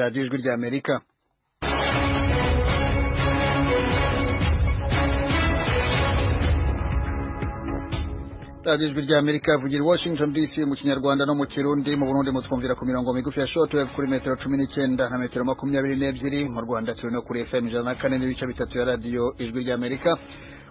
radiyo ijwi rya Amerika. radiyo ijwi rya Amerika vugira Washington DC mu Kinyarwanda no mu Kirundi. Mu Burundi mutwumvira ku mirongo migufi ya shortwave kuri metero 19 na metero 22, mu Rwanda turi no kuri FM 104.3 ya radiyo ijwi rya Amerika.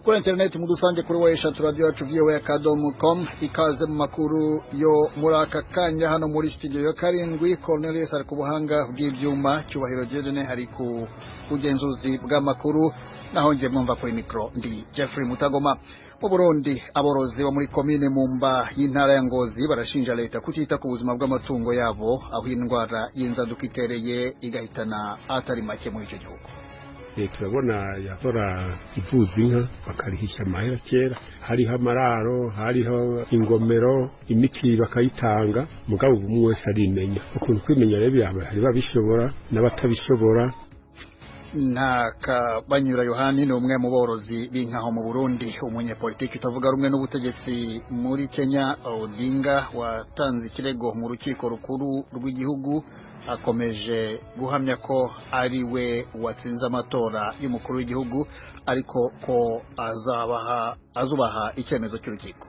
Kuri internet mudusange kuri wayesha radio yacu voa.com. Ikaze mu makuru yo muri aka kanya hano muri studio ya karindwi. Cornelius ari ku buhanga bw'ibyuma, Cyubahiro Jedene ari ku bugenzuzi bw'amakuru, naho nje mwumva kuri micro ndi Jeffrey Mutagoma. Mu Burundi aborozi bo muri komine Mumba y'intara ya Ngozi barashinja leta kutita ku buzima bw'amatungo yabo, aho indwara y'inzaduka itereye igahitana atari make muri icyo gihugu. Turabona yahora ivuza inka bakarihisha amahera kera, hariho amararo, hariho ingomero, imiti bakayitanga, mugabo umwe wese arimenya. Ukuntu kwimenya rero hari babishobora n'abatabishobora. Banyura Yohani ni umwe mu borozi b'inka mu Burundi. Umunyepolitiki utavuga rumwe n'ubutegetsi muri Kenya, Odinga, watanze ikirego mu rukiko rukuru rw'igihugu, akomeje guhamya ko ari we watsinze amatora y'umukuru w'igihugu, ariko ko azubaha icyemezo cy'urukiko.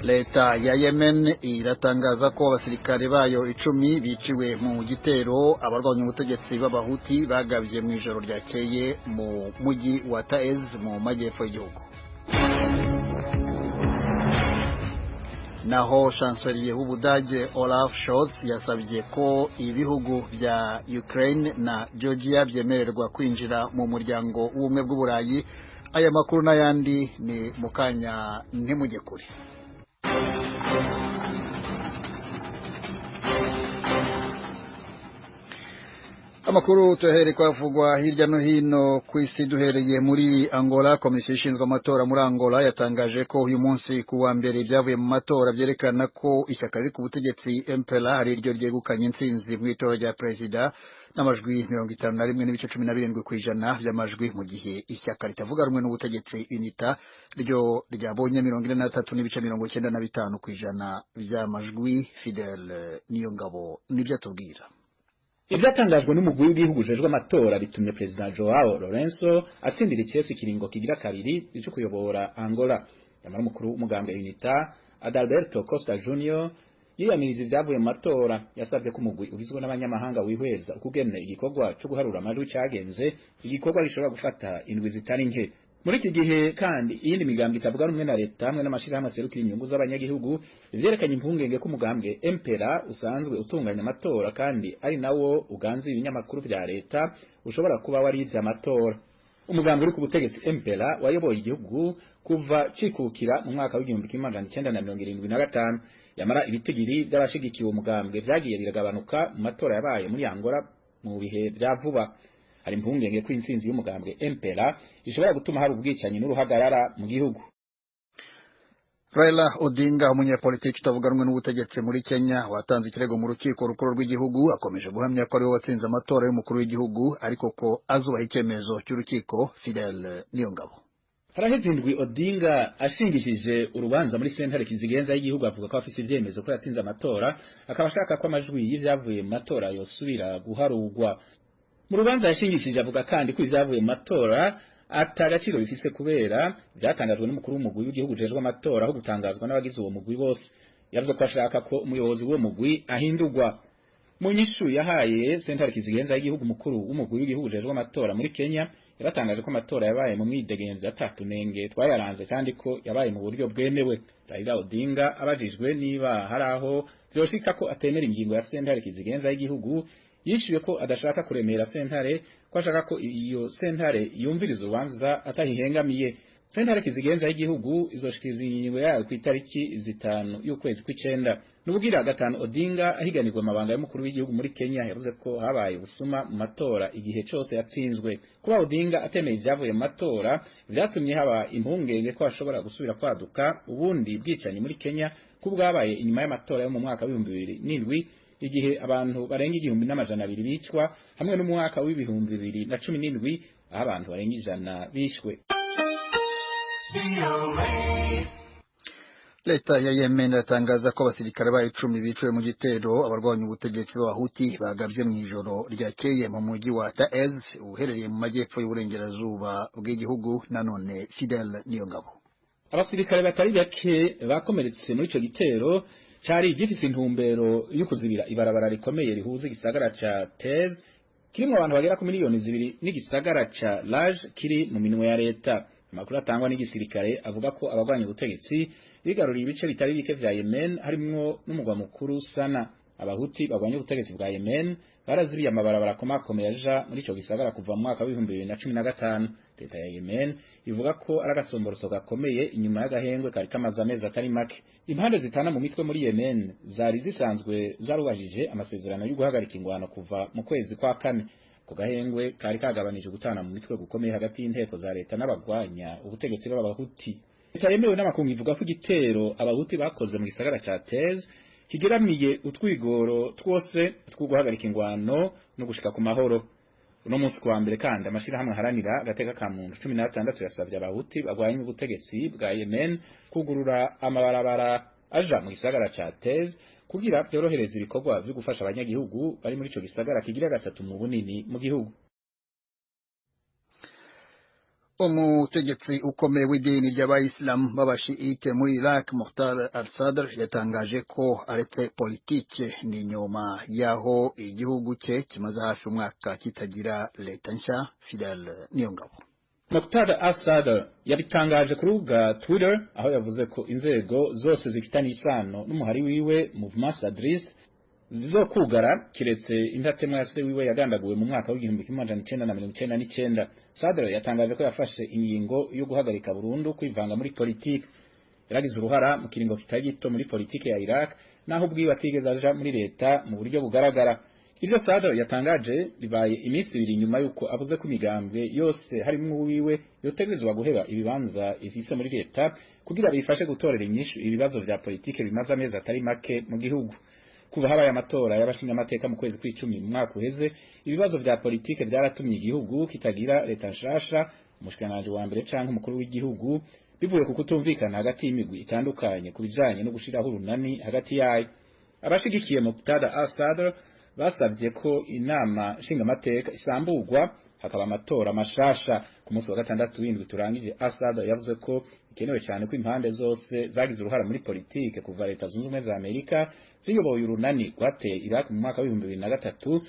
Leta ya Yemen iratangaza ko abasirikare bayo 10 biciwe mu gitero abarwanya ubutegetsi b'abahuti bagabye mu ijoro ryakeye mu mujyi wa Taiz mu majyepfo y'igihugu. Naho chancelier w'Ubudage Olaf Scholz yasabye ko ibihugu bya Ukraine na Georgia byemererwa kwinjira mu muryango w'ubumwe bw'Uburayi. Aya makuru n'ayandi ni mukanya ntimujye kure. Amakuru tuhere kwavugwa hirya no hino ku isi, duhereye muri Angola. Komisiyo ishinzwe amatora muri Angola yatangaje ko uyu munsi ku wa mbere byavuye mu matora byerekana ko ishyaka riri ku butegetsi MPLA ari ryo ryegukanye intsinzi mu itora rya perezida n'amajwi 51.17% by'amajwi, mu gihe ishyaka ritavuga rumwe n'ubutegetsi UNITA ryo ryabonye 43.95% by'amajwi. Fidel Niyongabo nibyo atubwira. Ibyatangajwe n'umugwi w'igihugu ujejwe amatora bitumye President Joao Lourenço atsindira ikiresi kiringo kigira kabiri cyo kuyobora Angola. Yamara umukuru w'umugambwe UNITA Adalberto Costa Junior yiyamiriza ibyavuye mu matora, yasabye ko umugwi ugizwe n'abanyamahanga wihweza ukugene igikorwa cyo guharura amajwi cyagenze, igikorwa gishobora gufata indwi zitari nke. Muri iki gihe kandi iyindi migambwe itavuga rumwe na leta hamwe n'amashirahamwe aserukira inyungu z'abanyagihugu ivyerekanye impungenge ko umugambwe MPLA usanzwe utunganya amatora kandi ari nawo uganza ibinyamakuru vya leta ushobora kuba warivye amatora. Umugambwe uri ku butegetsi MPLA wayoboye igihugu kuva cikukira mu mwaka w'1975, yamara ibitigiri by'abashigikiye umugambwe vyagiye biragabanuka mu matora yabaye muri Angola mu bihe vya vuba. Hari impungenge ko intsinzi y'umugambwe MPLA ishobora gutuma hari ubwicanyi n'uruhagarara mu gihugu. Raila Odinga, umunyepolitiki utavuga rumwe n'ubutegetsi muri Kenya, watanze ikirego mu rukiko rukuru rw'igihugu, akomeje guhamya ko ari we watsinze amatora y'umukuru w'igihugu, ariko ko azubaha icyemezo cy'urukiko. Fidel Niyongabo. Haraheze indwi Odinga ashingishije urubanza muri sentare kizigenza y'igihugu, avuga ko afise ibyemezo ko yatsinze amatora, akaba ashaka ko amajwi y'ivyavuye mu matora yosubira guharurwa. Mu rubanza yashingishije avuga kandi ko izavuye mu matora atagaciro bifise kubera byatangajwe n'umukuru w'umugwi w'igihugu ujejwe amatora aho gutangazwa n'abagize uwo mugwi bose. Yavuze ko ashaka ko umuyobozi w'uwo mugwi ahindurwa. Mu nyishu yahaye sentare kizigenza y'igihugu, umukuru w'umugwi w'igihugu ujejwe amatora muri Kenya yaratangaje ko amatora yabaye mu mwidegenzi atatunenge twayaranze kandi ko yabaye mu buryo bwemewe. Raila Odinga abajijwe niba hari aho byoshika ko atemera ingingo ya sentare kizigenza y'igihugu, yishyuye ko adashaka kuremera sentare, ko ashaka ko iyo sentare yumviriza urubanza atahihengamiye. Sentare kizigenza y'igihugu izoshikiza ingingo yayo ku itariki 5 y'ukwezi kw'icenda. Nubugira gatanu Odinga ahiganirwa amabanga y'umukuru w'igihugu muri Kenya yavuze ko habaye ubusuma mu matora igihe cyose yatsinzwe. Kuba Odinga atemeye ibyavuye mu matora byatumye haba impungenge ko ashobora gusubira kwaduka ubundi bwicanyi muri Kenya kubwabaye inyuma y'amatora yo mu mwaka wa 2007, igihe abantu barenga 1,200 bicwa, hamwe no mu mwaka wa 2017 aho abantu barenga 100 bishwe. Leta ya Yemen yatangaza ko abasirikare ba 10 biciwe mu gitero abarwanya ubutegetsi b'Abahuti bagabye mu ijoro ryakeye mu mujyi wa Taiz uherereye mu majyepfo y'uburengerazuba bw'igihugu. Nanone Fidel Niyongabo. Abasirikare batari bake bakomeretse muri ico gitero cari gifise intumbero yo kuzibira ibarabara rikomeye rihuza igisagara ca Taiz kirimo abantu bagera ku miliyoni 2 n'igisagara ca Laj kiri mu minwe ya leta. Amakuru atangwa n'igisirikare avuga ko abagwanya ubutegetsi bigaruriye ibice bitari bike vya Yemen harimwo n'umugwa mukuru Sana. Abahuti bagwanya ubutegetsi bwa Yemen barazibiye amabarabara akomakomeye aja muri ico gisagara kuva mu mwaka wa 2015. Leta ya Yemen ivuga ko ari agasomboroso gakomeye inyuma y'agahengwe kari kamaze amezi atari make. Impande zitana mu mitwe muri Yemen zari zisanzwe zarubajije amasezerano yo guhagarika ingwano kuva mu kwezi kwa kane. Ku gahengwe kari kagabanije gutana mu mitwe gukomeye hagati y'inteko za leta n'abagwanya ubutegetsi b'Abahuti. Leta yemewe n'amakungu ivuga ko igitero Abahuti bakoze mu gisagara ca Taiz kigeramiye utwigoro twose two guhagarika ingwano no gushika ku mahoro. Uno munsi kuwa mbere kandi amashirahamwe haranira agateka ka muntu 16 yasavye Abahuti bagwanya ubutegetsi bwa Yemen kugurura amabarabara aja mu gisagara ca Taiz kugira byorohereza ibikorwa byo gufasha abanyagihugu bari muri ico gisagara kigira gatatu mu bunini mu gihugu. Umutegetsi ukomeye w'idini ry'Abayisilamu b'Abashiite muri Iraq Muqtada al-Sadr yatangaje ko aretse politike ni nyuma yaho igihugu cye kimaze hafi umwaka kitagira leta nshya. Fidel Niyongabo. Muqtada al-Sadr yabitangaje ku rubuga Twitter aho yavuze ko inzego zose zifitanye isano n'umuhari wiwe Movement Sadrist zizokugara kiretse indatemwa ya se wiwe yagandaguwe mu mwaka w'1999. Sadr yatangaje ko yafashe ingingo yo guhagarika burundu kwivanga muri politiki. Yaragize uruhara mu kiringo kitari gito muri politiki ya Iraq naho ubwiwe atigeze aja muri leta mu buryo bugaragara. Ivyo Sadr yatangaje bibaye iminsi 2 nyuma yuko avuze ko imigambwe yose harimo wiwe yotegerezwa guheba ibibanza ifise muri leta kugira bifashe gutorera inyishu ibibazo vya politiki bimaze amezi atari make mu gihugu. Kuva habaye amatora y'abashinga amateka mu kwezi kw'icumi mu mwaka uheze, ibibazo vya politike byaratumye igihugu kitagira leta nshasha, umushikiranganje wa mbere canke umukuru w'igihugu, bivuye ku kutumvikana hagati y'imigwi itandukanye kubijanye no gushiraho urunani hagati yayo. Abashigikiye Muqtada al-Sadr basabye ko inama nshinga amateka isamburwa hakaba amatora mashasha. Ku munsi wa gatandatu w'indwi turangije, al-Sadr yavuze ko ikenewe cyane ko impande zose zagize uruhara muri politike kuva leta zunze ubumwe za Amerika ziyoboye urunani rwateye Iraq mu mwaka wa 2003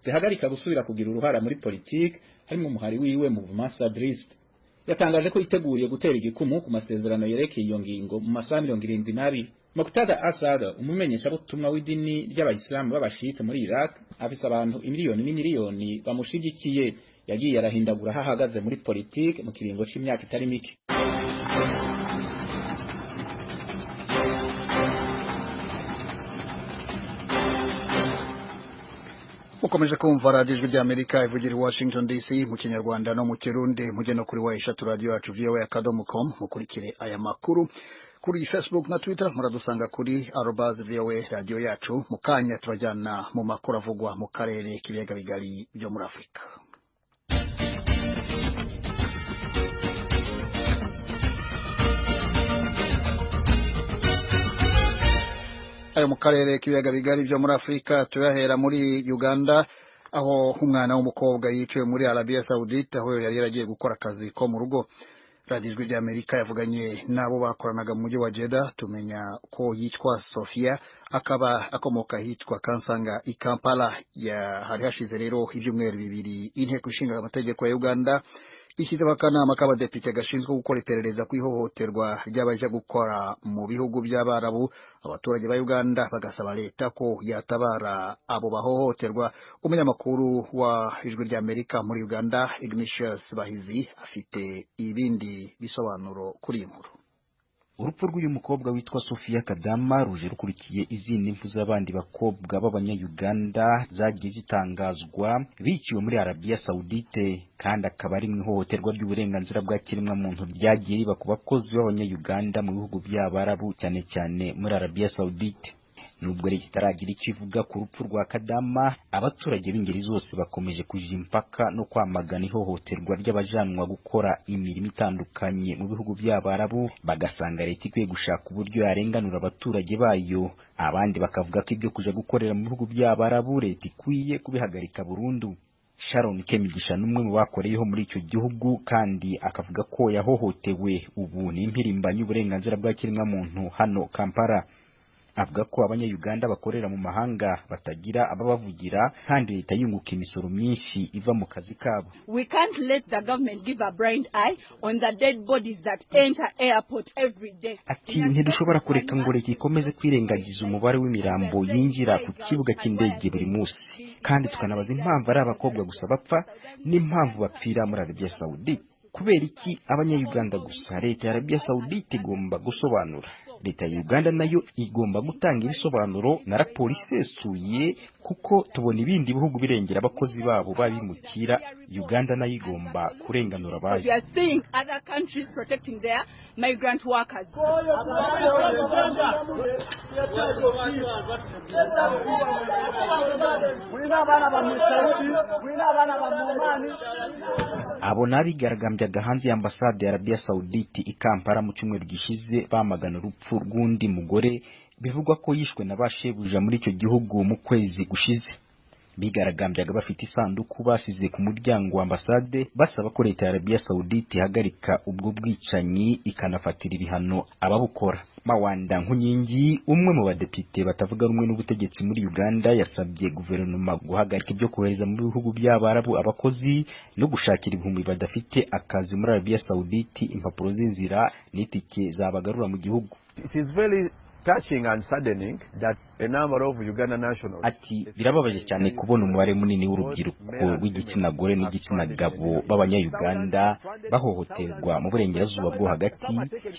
zihagarika gusubira kugira uruhara muri politike harimo umuhari wiwe Movement Sadrist. Yatangaje ko iteguriye gutera igikumu ku masezerano yerekeye iyo ngingo mu masaha 72. Muqtada al-Sadr umumenyesha butumwa w'idini ry'Abayisilamu b'Abashiite muri Iraq afise abantu imiliyoni n'imiliyoni bamushigikiye. Yagiye arahindagura hahagaze muri politike mu kiringo c'imyaka itari mike. Mukomeje kumva radio ijwi ry'Amerika ivugira i Washington DC mu Kinyarwanda no mu Kirundi. Muje no kuri wa radio yacu voa.com mukurikire aya makuru kuri Facebook na Twitter. Muradusanga kuri @voa radio yacu. Mukanya turajyana mu makuru avugwa mu karere k'ibiyaga bigari byo muri Afrika. Ayo mu karere k'ibiyaga bigari byo muri Afrika tuyahera muri Uganda aho umwana w'umukobwa yiciwe muri Arabia Saudite aho yari yaragiye gukora akazi ko mu rugo. Radio ijwi ry'Amerika yavuganye nabo bakoranaga mu mujyi wa Jeddah tumenya ko yitwa Sofia akaba akomoka hitwa Kansanga i Kampala. Hari hashize rero ibyumweru 2 inteko ishinga amategeko ya Uganda ishyizeho akanama k'abadepite gashinzwe gukora iperereza ku ihohoterwa ry'abaje gukora mu bihugu by'Abarabu. Abaturage ba Uganda bagasaba leta ko yatabara abo bahohoterwa. Umunyamakuru wa ijwi ry'Amerika muri Uganda Ignatius Bahizi afite ibindi bisobanuro kuri iyi nkuru. Urupfu rw'uyu mukobwa witwa Sofia Kadama ruje rukurikiye izindi mfu z'abandi bakobwa b'abanya-Uganda zagiye zitangazwa biciwe muri Arabia Saudite, kandi akaba ari mu ihohoterwa ry'uburenganzira bwa kiremwa muntu ryagiye riba ku bakozi b'abanya-Uganda mu bihugu by'Abarabu cyane cyane muri Arabia Saudite. nubwo leta itaragira icyo ivuga ku rupfu rwa Kadama, abaturage b'ingeri zose bakomeje kujya impaka no kwamagana ihohoterwa ry'abajanwa gukora imirimo itandukanye mu bihugu by'Abarabu, bagasanga leta ikwiye gushaka uburyo yarenganura abaturage bayo. Abandi bakavuga ko ibyo kuja gukorera mu bihugu by'Abarabu leta ikwiye kubihagarika burundu. Sharon Kemigisha n'umwe mu bakoreyeho muri icyo gihugu kandi akavuga ko yahohotewe ubu ni impirimbanyi uburenganzira bwa kiremwamuntu hano Kampala. Avuga ko abanya-Uganda bakorera mu mahanga batagira ababavugira kandi leta yunguka imisoro myinshi iva mu kazi kabo. We can't let the government give a blind eye on the dead bodies that enter airport every day. Ati ntidushobora kureka ngo leta ikomeze kwirengagiza umubare w'imirambo yinjira ku kibuga cy'indege buri munsi, kandi tukanabaza impamvu ari abakobwa gusa bapfa n'impamvu bapfira muri Arabia Saudite. Kubera iki abanya-Uganda gusa? Leta ya Arabia Saudite igomba gusobanura. Leta ya Uganda nayo igomba gutanga ibisobanuro na raporo isesuye, kuko tubona ibindi bihugu birengera abakozi babo babimukira. Uganda nayo igomba kurenganura abayo. We are seeing other countries protecting their migrant workers. Abo nabigaragambyaga hanze y'ambasade ya Arabia Saudite i Kampala mu cyumweru gishize bamagana urupfu rw'undi mugore bivugwa ko yishwe na bashebuja muri icyo gihugu mu kwezi gushize. Bigaragambyaga bafite isanduku basize ku muryango wa ambasade basaba ko leta ya Arabia Saudite ihagarika ubwo bwicanyi ikanafatira ibihano ababukora. Mawanda Nkunyingi, umwe mu badepite batavuga rumwe n'ubutegetsi muri Uganda, yasabye guverinoma guhagarika ibyo kohereza mu bihugu by'Abarabu abakozi no gushakira ibihumbi badafite akazi muri Arabia Saudite impapuro z'inzira n'itike zabagarura mu gihugu. It is very touching and saddening that a number of Uganda nationals. Ati birababaje cyane kubona umubare munini w'urubyiruko w'igitsina gore n'igitsina gabo b'abanya-Uganda bahohoterwa mu burengerazuba bwo hagati.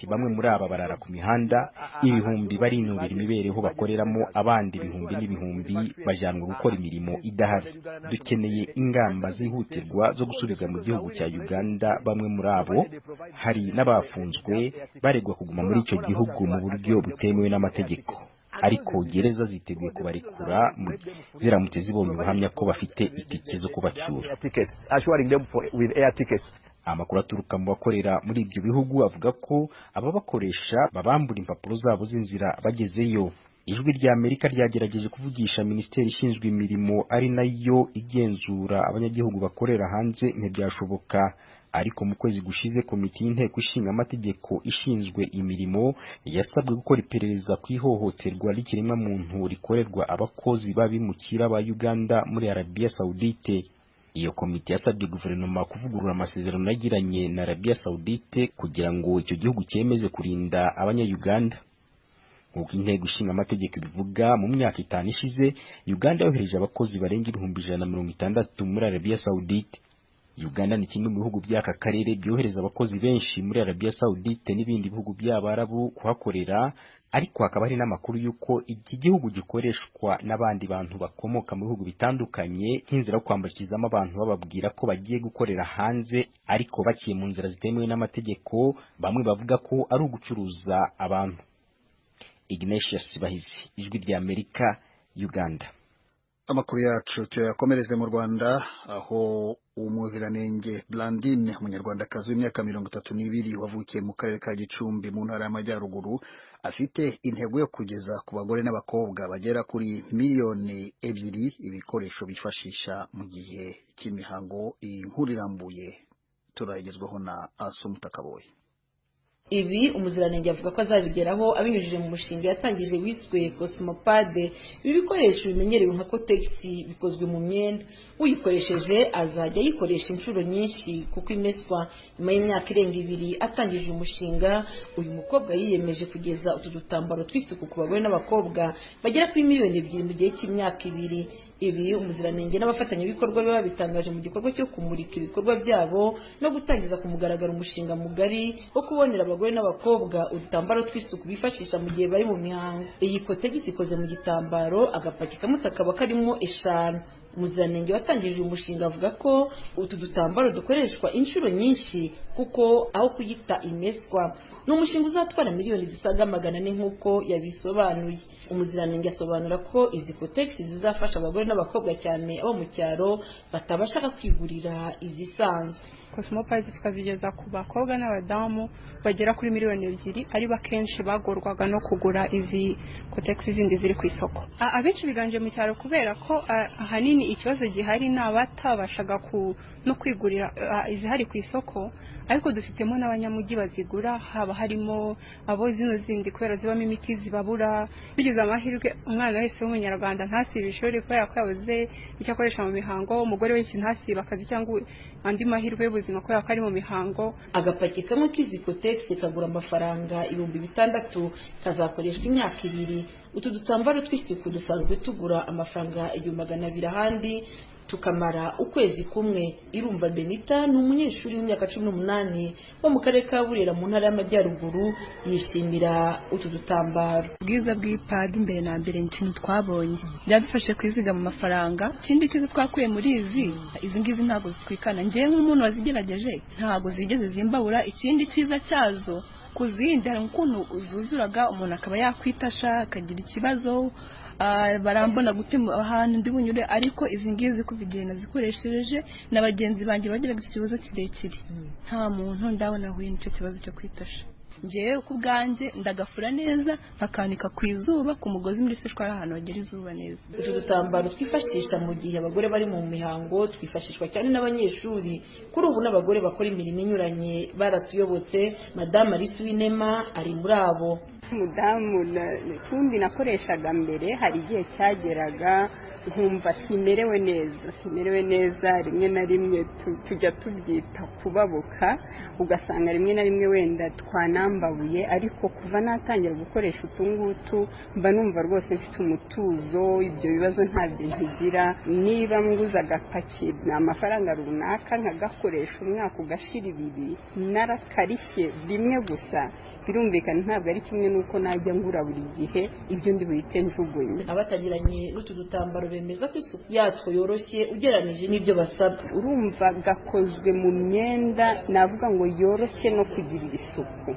Bamwe muri aba barara ku mihanda, ibihumbi barinubira imibereho bakoreramo, abandi ibihumbi n'ibihumbi bajanwa gukora imirimo idahari. Dukeneye ingamba zihutirwa zo gusubiza mu gihugu cya Uganda bamwe muri abo. Hari n'abafunzwe baregwa kuguma muri icyo gihugu mu buryo butemewe n'amategeko, ariko gereza ziteguye kubarekura ziramutse zibonye ubuhamya ko bafite itike zo kubacyura. Amakuru aturuka mu bakorera muri ibyo bihugu avuga ko ababakoresha babambura impapuro zabo z'inzira bagezeyo. Ijwi rya Amerika ryagerageje kuvugisha Minisiteri ishinzwe imirimo ari nayo igenzura abanyagihugu bakorera hanze ntibyashoboka. Ariko mu kwezi gushize komite y'inteko ishinga amategeko ishinzwe imirimo yasabwe gukora iperereza ku ihohoterwa ry'ikiremwa muntu rikorerwa abakozi babimukira ba Uganda muri Arabia Saudite. Iyo komite yasabye guverinoma kuvugurura amasezerano yagiranye na Arabia Saudite kugira ngo icyo gihugu cyemeze kurinda abanya-Uganda. Nk'uko inteko ishinga amategeko ibivuga, mu myaka 5 ishize Uganda yohereje abakozi barenga 160 muri Arabia Saudite. Uganda ni kimwe mu bihugu by'aka karere byohereza abakozi benshi muri Arabia Saudite n'ibindi bihugu by'Abarabu kuhakorera, ariko hakaba hari n'amakuru yuko iki gihugu gikoreshwa n'abandi bantu bakomoka mu bihugu bitandukanye nk'inzira yo kwambukizamo abantu bababwira ko bagiye gukorera hanze, ariko baciye mu nzira zitemewe n'amategeko. Bamwe bavuga ko ari ugucuruza abantu. Ignatius Bahizi, Ijwi rya Amerika, Uganda. Amakuru yacu tuyakomereze mu Rwanda, aho umuziranenge Blandine, umunyarwandakazi w'imyaka 32 wavukiye mu karere ka Gicumbi mu ntara y'Amajyaruguru, afite intego yo kugeza ku bagore n'abakobwa bagera kuri 2 miliyoni ibikoresho bifashisha mu gihe cy'imihango. Inkuru irambuye turagezwaho na Asumta Kaboyi. Ibi umuziranenge avuga ko azabigeraho abinyujije mu mushinga yatangije wiswe Cosmopade. Ibi bikoresho bimenyerewe nka Cotex bikozwe mu myenda. Uyikoresheje azajya yikoresha inshuro nyinshi kuko imeswa. Nyuma y'imyaka irenga 2 atangije umushinga, uyu mukobwa yiyemeje kugeza utu dutambaro tw'isuku ku bagore n'abakobwa bagera kuri 2 miliyoni mu gihe cy'imyaka 2. Ibi umuziranenge n'abafatanyabikorwa be babitangaje mu gikorwa cyo kumurika ibikorwa byabo no gutangiza ku mugaragaro umushinga mugari wo kubonera abagore n'abakobwa udutambaro tw'isuku bifashisha mu gihe bari mu mihango. Iyi Cotex ikoze mu gitambaro, agapaki kamwe kakaba karimo 5. umuziranenge watangije umushinga avuga ko utu dutambaro dukoreshwa inshuro nyinshi kuko aho kuyita imeswa ni umushinga uzatwara miliyoni zisaga 400 nk'uko yabisobanuye. umuziranenge asobanura ko izi kotegisi zizafasha abagore n'abakobwa cyane abo mu cyaro batabasha kwigurira izisanzwe. Cosmopolitan tukazigeza ku bakobwa n'abadamu bagera kuri miliyoni 2 ari bakenshi bagorwaga no kugura izi kotegisi zindi ziri ku isoko. Abenshi biganje mu cyaro kubera ko ahanini ikibazo gihari n'abatabashaga no kwigurira izihari ku isoko, ariko dufitemo n'abanyamujyi bazigura, haba harimo abo zino zindi kubera zibamo imiti zibabura. Bigize amahirwe umwana wese w'umunyarwanda ntasibe ishuri kubera ko yabuze icyo akoresha mu mihango, umugore wese ntasibe akazi cyangwa andi mahirwe y'ubuzima kubera ko ari mu mihango. Agapaki kamwe k'izi kotegisi kagura amafaranga 6,000 kazakoreshwa imyaka 2. Utu dutambaro tw'isuku dusanzwe tugura amafaranga 200 ahandi tukamara ukwezi kumwe. Irumva Benita ni umunyeshuri w'imyaka 18 wo mu karere ka Burera mu ntara y'Amajyaruguru, yishimira utu dutambaro. Bwiza bw'ipad imbere na mbere n'ikintu twabonye byadufashe kwiziga mu mafaranga. Ikindi cyo twakuye muri izi ngizi ntago zitwikana, ngiye nk'umuntu wazigerageje ntago zigeze zimbabura. Ikindi cyiza cyazo kuzindi hari ukuntu uzuzuraga umuntu akaba yakwitasha akagira ikibazo, barambona gutema ahantu ndi bunyure, ariko izi ngizi kuvigiye nazikoresheje n'abagenzi banjye bagiraga ikibazo kirekire, nta muntu ndabona huye n'icyo kibazo cyo kwitasha. Ngewe ku bwanjye ndagafura neza bakanika ku izuba ku mugozi muri se twara ahantu bagera izuba neza. Utu dutambaro twifashisha mu gihe abagore bari mu mihango, twifashishwa cyane n'abanyeshuri. Kuri ubu n'abagore bakora imirimo inyuranye baratuyobotse. Madame Alice Winema ari muri abo. Mudamu tundi nakoreshaga mbere, hari igihe cyageraga nkumva simerewe neza, rimwe na rimwe tujya tubyita kubabuka, ugasanga rimwe na rimwe wenda twanambabuye, ariko kuva natangira gukoresha utungutu mba numva rwose mfite umutuzo, ibyo bibazo ntabyo nkigira. Niba nguza agapaki amafaranga runaka nkagakoresha umwaka ugashira 2, narakarishye rimwe gusa, birumvikana ntabwo ari kimwe nuko najya ngura buri gihe ibyo ndi buhite njugunye. Abatagiranye n'utu dutambaro bemeza ko isuku yatwo yoroshye ugeranije n'ibyo basabwa. Urumva gakozwe mu myenda navuga ngo yoroshye no kugirira isuku.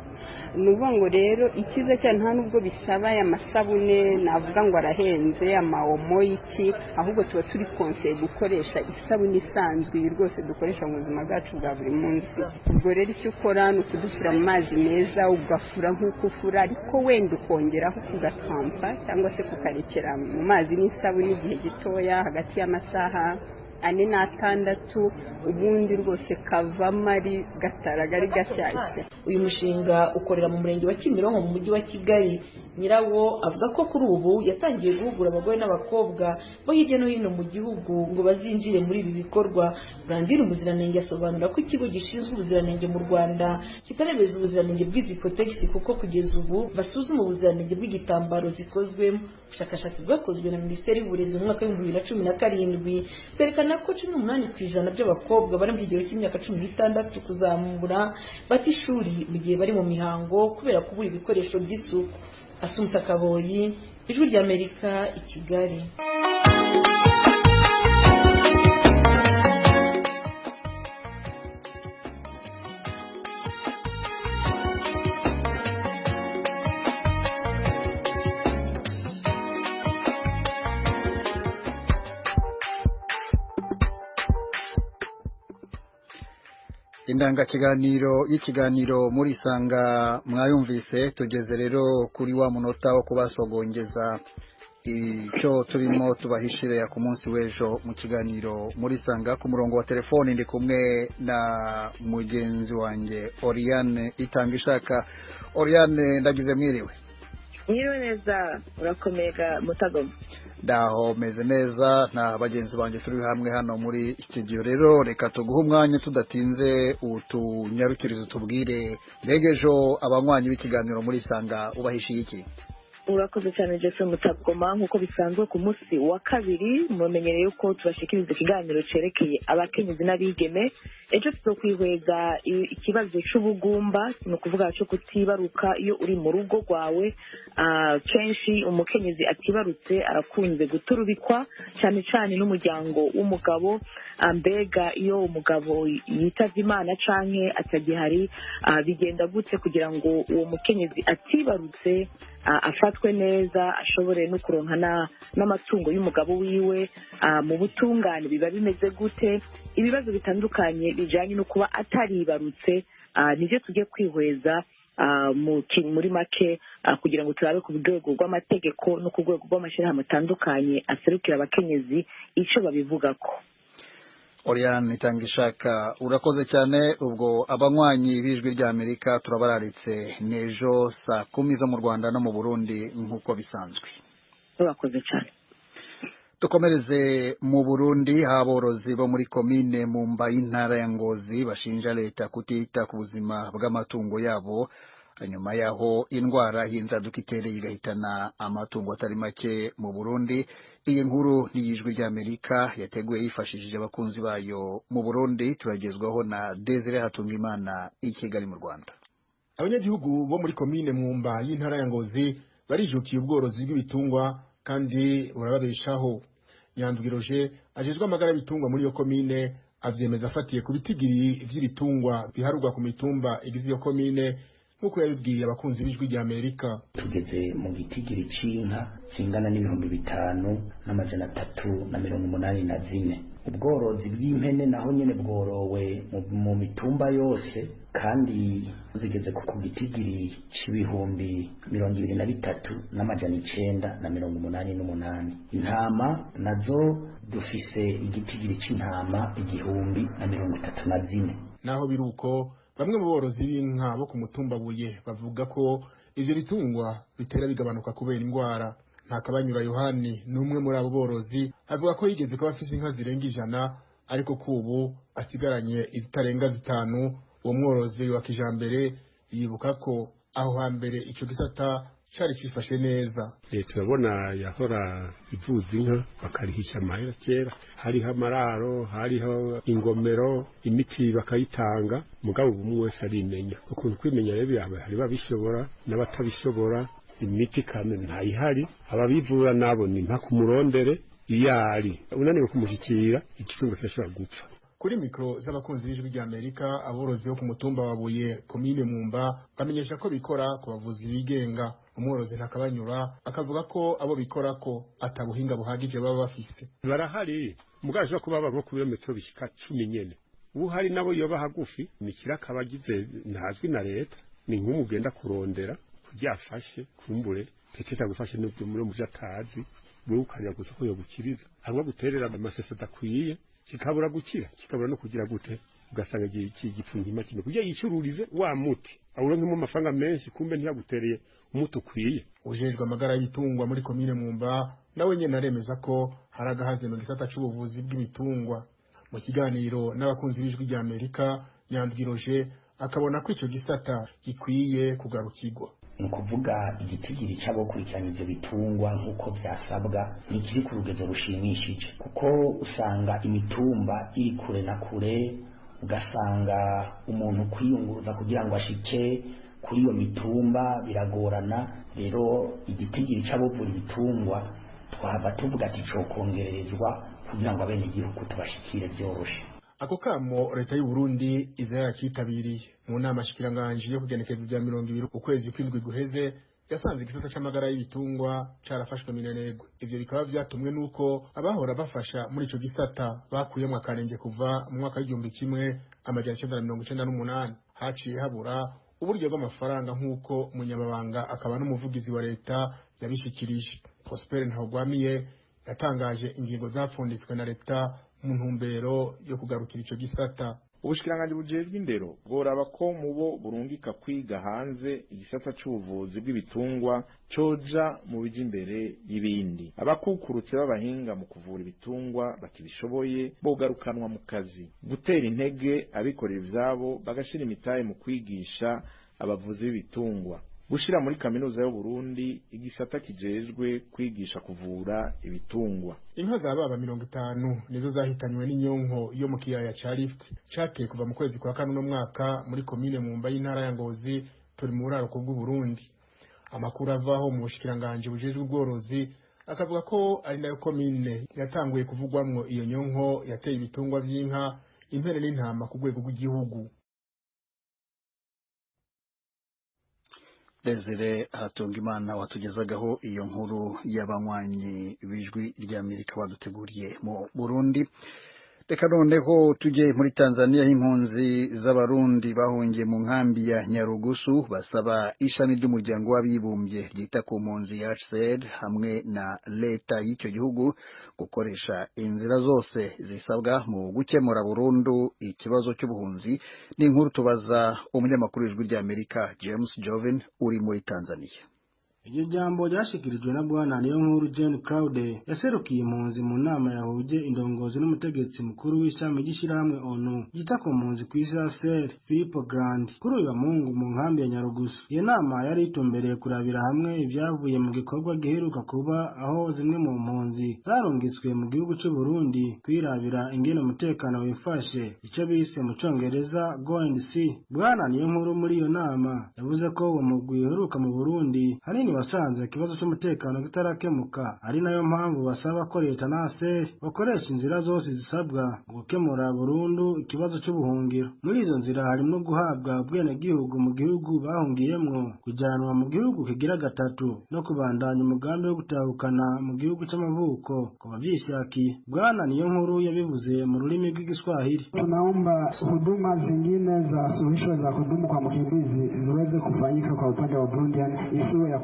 Nuvuga ngo rero ikiza cyane nta nubwo bisaba amasabune navuga ngo arahenze, amaomo iki, ahubwo tuba turi konseye gukoresha isabune isanzwe rwose dukoresha mu buzima bwacu bwa buri munsi. Ubwo rero icyo ukora ni ukudushyira mu mazi meza ugafura nk'uko ufura, ariko wenda ukongeraho kugatampa cyangwa se kukarekera mu mazi n'isabune igihe gitoya hagati y'amasaha 4 n'6, ubundi rwose kavamo ari gataraga ari gashyashya. Uyu mushinga ukorera mu murenge wa Kimironko mu mujyi wa Kigali. Nyirawo avuga ko kuri ubu yatangiye guhugura abagore n'abakobwa bo hirya no hino mu gihugu ngo bazinjire muri ibi bikorwa. Brandine Umuziranenge asobanura ko ikigo gishinzwe ubuziranenge mu Rwanda kitaremeza ubuziranenge bw'izi kotegisi kuko kugeza ubu basuzuma ubuziranenge bw'igitambaro zikozwemo. Ubushakashatsi bwakozwe na Minisiteri y'Uburezi mu mwaka w'2017 bwerekana ko 18% by'abakobwa bari mu kigero cy'imyaka 16 kuzamura bata ishuri mu gihe bari mu mihango kubera kubura ibikoresho by'isuku. Asumta Kaboyi, Ijwi ry'Amerika, i Kigali. Ikiganiro muri Sanga mwayumvise. Tugeze rero kuri wa munota wo kubasogongeza icyo turimo tubahishire ku munsi w'ejo mu kiganiro muri Sanga. Ku murongo wa telefoni ndi kumwe na mugenzi wanjye Oriane Itangishaka. Oriane, ndagize mwiriwe. Mwiriwe neza, urakomega Mutagoma? Ndaho meze neza, na bagenzi banjye turi hamwe hano muri studio. Rero reka tuguhe umwanya tudatinze utunyarukirizo tubwire mbegejo abanywanyi b'ikiganiro muri Sanga ubahishiye iki? urakoze cyane Jeffrey Mutagoma nk'uko bisanzwe ku munsi wa kabiri mumenyereye yuko tubashikiriza ikiganiro cerekeye abakenyezi n'abigeme ejo tuzokwihweza ikibazo c'ubugumba ni ukuvuga cyo kutibaruka iyo uri mu rugo rwawe kenshi umukenyezi atibarutse arakunze guturubikwa cyane cyane n'umuryango w'umugabo mbega iyo umugabo yitavye Imana canke atagihari bigenda gute kugira ngo uwo mukenyezi atibarutse afatwe neza ashobore no kuronka n'amatungo y'umugabo wiwe mu butungane biba bimeze gute ibibazo bitandukanye bijanye no kuba ataribarutse nivyo tugiye kwihweza muri make kugira ngo turabe ku rwego rw'amategeko no ku rwego rw'amashirahamwe atandukanye aserukira abakenyezi ico babivugako. Oriane Itangishaka urakoze cyane. Ubwo abanywanyi b'ijwi rya Amerika turabararitse nejo saa 10 zo mu Rwanda no mu Burundi nk'uko bisanzwe. Urakoze cyane. Tukomereze mu Burundi aborozi bo muri komine Mumba y'intara ya Ngozi bashinja leta kutita ku buzima bw'amatungo yabo nyuma yaho indwara y'inzaduka itereye igahitana amatungo atari make mu Burundi. Iyi nkuru n'ijwi rya Amerika yateguye yifashishije abakunzi bayo mu Burundi turagezwaho na Desire Hatungimana i Kigali mu Rwanda. Abanyagihugu bo muri komine Mumba y'intara ya Ngozi barijukiye ubworozi bw'ibitungwa kandi burababeshaho. Nyandwiroje ajejwe amagara y'ibitungwa muri iyo komine avyemeza afatiye ku bitigiri vy'ibitungwa biharurwa ku mitumba igize iyo komine nk'uko yabibwiye abakunzi b'ijwi rya Amerika. Tugeze mu gitigiri c'inka kingana n'ibihumbi 5,384. Ubworozi bw'impene naho nyene bworowe mu mitumba yose kandi zigeze ku gitigiri c'ibihumbi 23,988. Intama nazo dufise igitigiri c'intama 1,034. Naho biruko bamwe mu borozi b'inka bo ku mutumba Buye bavuga ko ivyo bitungwa bitera bigabanuka kubera indwara. Ntakabanyura Yohani n'umwe muri abo borozi avuga ko yigeze kuba afise inka zirenga 100 ariko kubu asigaranye izitarenga 5. Uwo mworozi wa kijambere yibuka ko aho hambere ico gisata cari cifashe neza. Turabona yahora ivuza inka bakarihisha amahera kera, hariho amararo, hariho ingomero, imiti bakayitanga, mugabo umwe wese arimenya. Ukuntu kwimenya rero hari babishobora n'abatabishobora, imiti kandi ntayihari, ababivura nabo ni nta kumurondere iyari unaniwe kumushikira igitungo kirashobora gupfa. Kuri mikro z'abakunzi b'ijwi rya Amerika aborozi bo ku mutumba wa Buye komine Mumba bamenyesha ko bikora ku bavuzi bigenga. Umworozi Ntakabanyura akavuga ko abo bikora ko atabuhinga buhagije baba bafise. Barahari mugaje ko baba nko kubirometero bishika 10 nyene. Ubu hari nabo yoba hagufi ni kirakabagize ntazwi na leta ni nk'umugenda kurondera kuryafashe kumbure peteta gufashe n'ubwo mu byatazi bwo ukanya gusa ko yo gukiriza hamwe guterera amasese dakwiye kikabura gukira kikabura no kugira gute ugasanga igipfungima kino kugira yicururize wa muti awuronkemo amafaranga menshi kumbe ntiyagutereye umuti ukwiye. Ujejwe amagara y'ibitungwa muri komine Mumba nawe nyene aremeza ko haragahaze mu gisata c'ubuvuzi bw'ibitungwa. Mu kiganiro n'abakunzi b'ijwi rya Amerika Nyandwiroje akabona ko ico gisata gikwiye kugarukirwa. Nukuvuga igitigiri cyabo kurikirana ivyo bitungwa nkuko vyasabwa nikiri ku rugezo rushimishije kuko usanga imitumba iri kure na kure ugasanga umuntu kwiyunguruza kugira ngo ashike kuri iyo mitumba biragorana. Rero igitigiri cyabo buri bitungwa twaba tuvuga ati cyo kongererezwa kugira ngo abene igihugu tubashikire byoroshe. Ako kamo leta y'u Burundi izera kitabiriye mu nama shikiranganje yo kugenekeza bya 20 ukwezi kw'indwi guheze yasanze igisata c'amagara y'ibitungwa carafashwe minenegwe. Ivyo bikaba vyatumwe nuko abahora bafasha muri ico gisata bakuyemwe akarenge kuva mu mwaka w'1998 haciye habura uburyo bw'amafaranga nk'uko umunyamabanga akaba n'umuvugizi wa leta yabishikirije. Prosper Ntahogwamiye yatangaje ingingo zapfunditswe na leta mu ntumbero yo kugarukira ico gisata. Ubushikiranganje bujejwe indero bworaba ko mubo burungika kwiga hanze igisata c'ubuvuzi bw'ibitungwa coja mu bije imbere y'ibindi. Abakukurutse b'abahinga mu kuvura ibitungwa bakibishoboye bogarukanwa mu kazi. Gutera intege abikorera ivyabo bagashira imitahe mu kwigisha abavuzi b'ibitungwa. gushira muri kaminuza y'u Burundi igisata kijejwe kwigisha kuvura ibitungwa. Inka za baba 50 nizo zahitanywe n'inyonko yo mu kiyaya ca Rift cateye kuva mu kwezi kwa kane no mwaka muri komine Mumba y'intara ya Ngozi turi mu buraro bw'u Burundi. Amakuru avaho mu bushikiranganje bujejwe ubworozi akavuga ko ari nayo komine yatanguye kuvugwamwo iyo nyonko yateye ibitungwa vy'inka, impene n'intama ku rwego rw'igihugu. Desire Hatungimana watugezagaho iyo nkuru y'abanywanyi bijwi ry'Amerika waduteguriye mu Burundi. Reka noneho tujye muri Tanzania, impunzi z'abarundi bahungiye mu nkambi ya Nyarugusu basaba ishami ry'umuryango w'abibumbye ryita ku mpunzi HCR hamwe na leta y'icyo gihugu gukoresha inzira zose zisabwa mu gukemura burundu ikibazo cy'ubuhunzi. Ni inkuru tubaza umunyamakuru w'ijwi ry'Amerika James Joven uri muri Tanzania. Iryo jambo ryashikirijwe na Bwana Niyonkuru Jane Claude yaserukiye impunzi mu nama yahuje indongozi n'umutegetsi mukuru w'ishami ry'ishirahamwe ONU ryita ku mpunzi ku isi HCR Filippo Grandi kuri uyu Mungu mu nkambi ya Nyarugusu. Iyo nama yari itumbereye kurabira hamwe ibyavuye mu gikorwa giheruka kuba aho zimwe mu mpunzi zarungitswe mu gihugu cy'u Burundi kwirabira ingene umutekano wifashe, icyo bise mu Congereza go and see. Bwana Niyonkuru muri iyo nama yavuze ko uwo mugwi uheruka mu Burundi hari basanze ikibazo cy'umutekano kitarakemuka, ari nayo mpamvu basaba ko leta na HCR bakoresha inzira zose zisabwa gukemura burundu ikibazo cy'ubuhungiro. Muri izo nzira harimo guhabwa ubwenegihugu mu gihugu bahungiyemwo, kujyanwa mu gihugu kigira gatatu no kubandanya umugambi wo gutahukana mu gihugu cy'amavuko ku bavyishakiye. Bwana Niyonkuru yabivuze mu rurimi rw'Igiswahili. Tunaomba huduma zingine za suluhisho za kudumu kwa mkimbizi ziweze kufanyika kwa upande wa Burundi, isiwe ya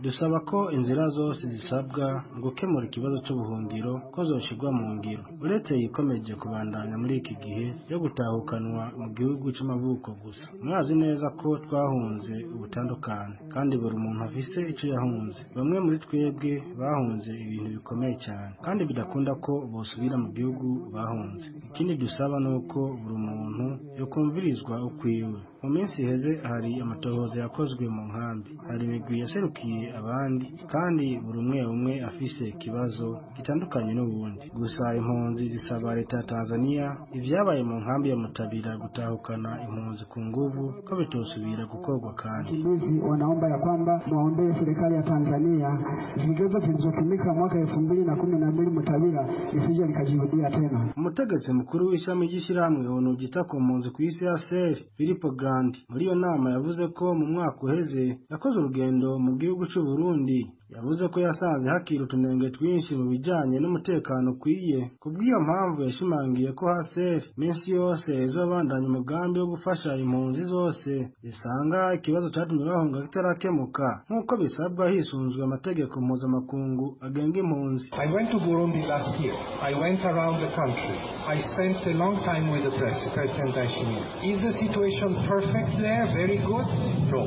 dusaba ko inzira zose zisabwa gukemura ikibazo cy'ubuhungiro ko zoshirwa mu ngiro. Uretse yikomeje kubandanya muri iki gihe yo gutahukanwa mu gihugu cy'amavuko gusa. Mwazi neza ko twahunze ubutandukane kandi buri muntu afise icyo yahunze. Bamwe muri twebwe bahunze ibintu bikomeye cyane kandi bidakunda ko bosubira mu gihugu bahunze. Ikindi dusaba nuko buri muntu yokumvirizwa ukwiwe. Mu minsi iheze hari amatohoza yakozwe mu nkambi, hari imigwi yaserukiye abandi kandi buri umwe afise ikibazo gitandukanye n'ubundi. Gusa impunzi zisaba leta ya Tanzania ivyabaye mu nkambi ya Mutabira gutahukana impunzi ku nguvu ko bitosubira gukorwa. Kandi wakimbizi wanaomba ya kwamba muombee serikali ya Tanzania vigezo vilivyotumika mwaka 2012 Mutabira isije likajirudia tena. Umutegetsi mukuru w'ishami ry'ishirahamwe ONU ryita ku mpunzi ku isi HCR Filippo Grandi muri iyo nama yavuze ko mu mwaka uheze yakoze urugendo mu gihugu cy'u Burundi. Yavuze ko yasanze hakiri utunenge twinshi mu bijyanye n'umutekano ukwiye. Kubw'iyo mpamvu yashimangiye ko HCR minsi yose izobandanya umugambi wo gufasha impunzi zose zisanga ikibazo cyatumye bahunga kitarakemuka nk'uko bisabwa hisunzwe amategeko mpuzamakungu agenga impunzi. I went to Burundi last year. I went around the country. I spent a long time with the President Ndayishimiye. Is the situation perfect there? Very good? No.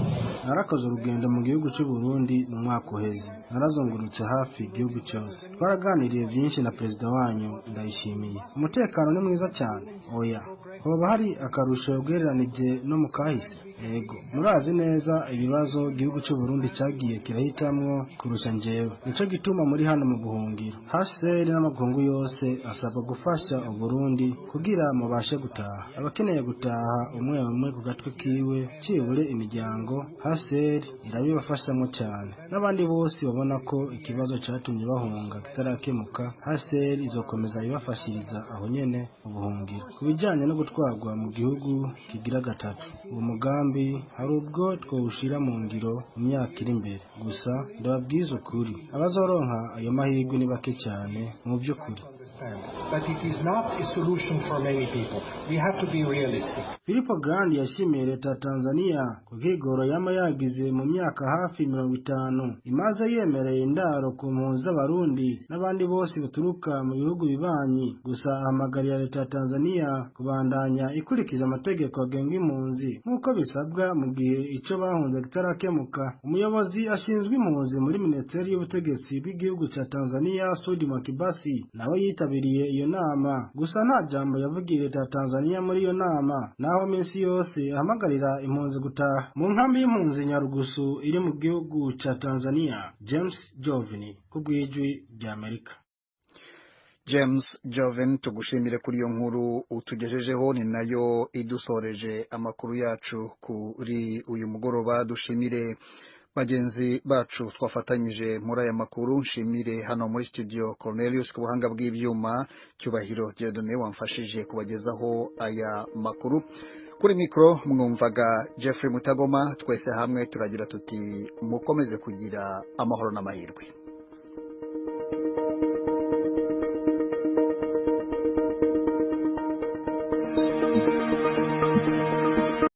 Narakoze urugendo mu gihugu cy'u Burundi mu mwaka uheze. Narazungurutse hafi igihugu cyose. Twaraganiriye byinshi na perezida wanyu Ndayishimiye. Umutekano ni mwiza cyane. Oya, hoba hari akarusho bwereranije no mu kahise. Yego, murazi neza ibibazo igihugu cy'u Burundi cyagiye kirahitamwo kurusha njyewe. Nico gituma muri hano mu buhungiro HCR n'amakungu yose asabwa gufasha u Burundi kugira mubashe gutaha. Abakeneye gutaha umwe ku gatwe kiwe cibure imiryango HCR irabibafashamo cyane. N'abandi bose babona ko ikibazo cyatumye bahunga kitarakemuka, HCR izokomeza ibafashiriza aho nyene ubuhungiro. Kubijyanye no gutwarwa mu gihugu kigira gatatu, uwo mugambi hari ubwo twawushira mu ngiro mu myaka iri imbere. Gusa ndababwiza ukuri, abazoronka ayo mahirwe ni bake cyane mu by'ukuri. But it is not a solution for many people. We have to be realistic. Filippo Grandi yashimiye leta ya Tanzania ku kigoro yama yagize mu myaka hafi 50 imaze yemereye indaro ku mpunzi z'abarundi n'abandi bose baturuka mu bihugu bibanyi. Gusa ahamagarira leta ya Tanzania kubandanya ikurikije amategeko agenga impunzi nk'uko bisabwa mu gihe ico bahunze kitarakemuka. Umuyobozi ashinzwe impunzi muri Minisiteri y'Ubutegetsi bw'igihugu cya Tanzania Sudi Mwakibasi nawe yitabye yitabiriye iyo nama gusa nta jambo yavugiye leta ya Tanzania muri iyo nama naho minsi yose ahamagarira impunzi gutaha mu nkambi y'impunzi Nyarugusu iri mu gihugu ca Tanzania. James Jovini kubwijwi rya Amerika. James Joven tugushimire kuri iyo nkuru utugejejeho, ni nayo idusoreje amakuru yacu kuri uyu mugoroba. Dushimire bagenzi bacu twafatanyije muri aya makuru, nshimire hano muri studio Cornelius ku buhanga bw'ibyuma, Cyubahiro Dieudonné wamfashije kubagezaho aya makuru. Kuri mikro mwumvaga Jeffrey Mutagoma, twese hamwe turagira tuti mukomeze kugira amahoro n'amahirwe.